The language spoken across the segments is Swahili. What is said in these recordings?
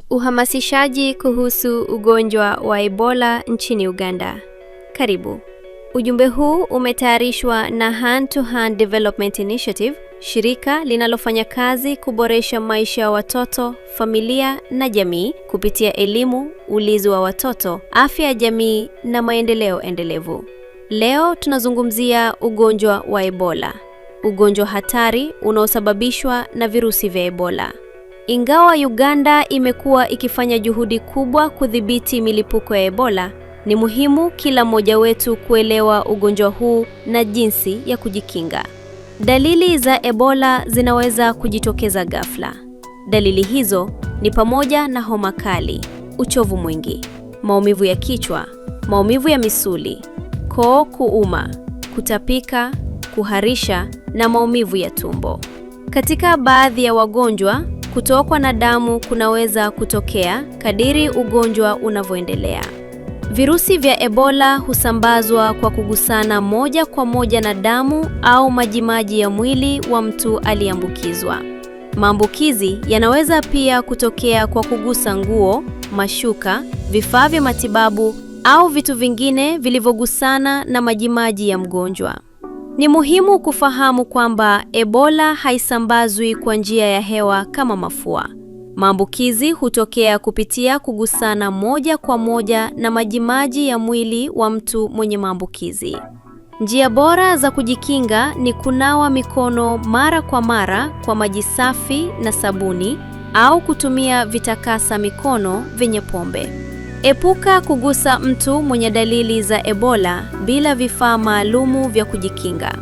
Uhamasishaji kuhusu ugonjwa wa Ebola nchini Uganda. Karibu. Ujumbe huu umetayarishwa na Hand to Hand Development Initiative, shirika linalofanya kazi kuboresha maisha ya watoto, familia na jamii kupitia elimu, ulinzi wa watoto, afya ya jamii na maendeleo endelevu. Leo tunazungumzia ugonjwa wa Ebola, ugonjwa hatari unaosababishwa na virusi vya Ebola. Ingawa Uganda imekuwa ikifanya juhudi kubwa kudhibiti milipuko ya Ebola, ni muhimu kila mmoja wetu kuelewa ugonjwa huu na jinsi ya kujikinga. Dalili za Ebola zinaweza kujitokeza ghafla. Dalili hizo ni pamoja na homa kali, uchovu mwingi, maumivu ya kichwa, maumivu ya misuli, koo kuuma, kutapika, kuharisha na maumivu ya tumbo. Katika baadhi ya wagonjwa, kutokwa na damu kunaweza kutokea kadiri ugonjwa unavyoendelea. Virusi vya Ebola husambazwa kwa kugusana moja kwa moja na damu au majimaji ya mwili wa mtu aliyeambukizwa. Maambukizi yanaweza pia kutokea kwa kugusa nguo, mashuka, vifaa vya matibabu au vitu vingine vilivyogusana na majimaji ya mgonjwa. Ni muhimu kufahamu kwamba Ebola haisambazwi kwa njia ya hewa kama mafua. Maambukizi hutokea kupitia kugusana moja kwa moja na majimaji ya mwili wa mtu mwenye maambukizi. Njia bora za kujikinga ni kunawa mikono mara kwa mara kwa maji safi na sabuni au kutumia vitakasa mikono vyenye pombe. Epuka kugusa mtu mwenye dalili za Ebola bila vifaa maalumu vya kujikinga.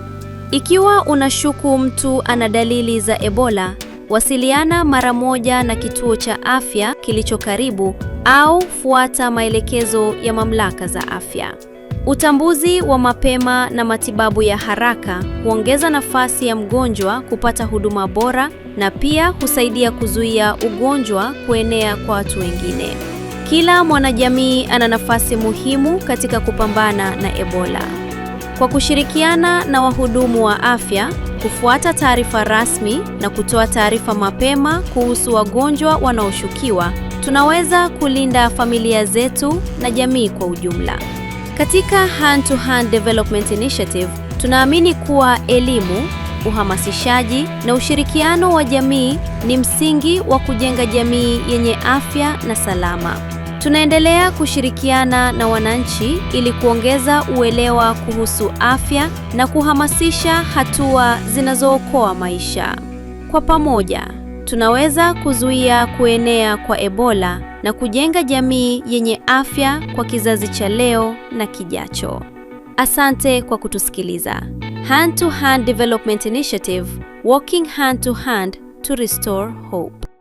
Ikiwa unashuku mtu ana dalili za Ebola, wasiliana mara moja na kituo cha afya kilicho karibu au fuata maelekezo ya mamlaka za afya. Utambuzi wa mapema na matibabu ya haraka huongeza nafasi ya mgonjwa kupata huduma bora na pia husaidia kuzuia ugonjwa kuenea kwa watu wengine. Kila mwanajamii ana nafasi muhimu katika kupambana na Ebola. Kwa kushirikiana na wahudumu wa afya, kufuata taarifa rasmi na kutoa taarifa mapema kuhusu wagonjwa wanaoshukiwa, tunaweza kulinda familia zetu na jamii kwa ujumla. Katika Hand to Hand Development Initiative, tunaamini kuwa elimu, uhamasishaji na ushirikiano wa jamii ni msingi wa kujenga jamii yenye afya na salama. Tunaendelea kushirikiana na wananchi ili kuongeza uelewa kuhusu afya na kuhamasisha hatua zinazookoa maisha. Kwa pamoja, tunaweza kuzuia kuenea kwa Ebola na kujenga jamii yenye afya kwa kizazi cha leo na kijacho. Asante kwa kutusikiliza. Hand to Hand Development Initiative, working hand to hand to restore hope.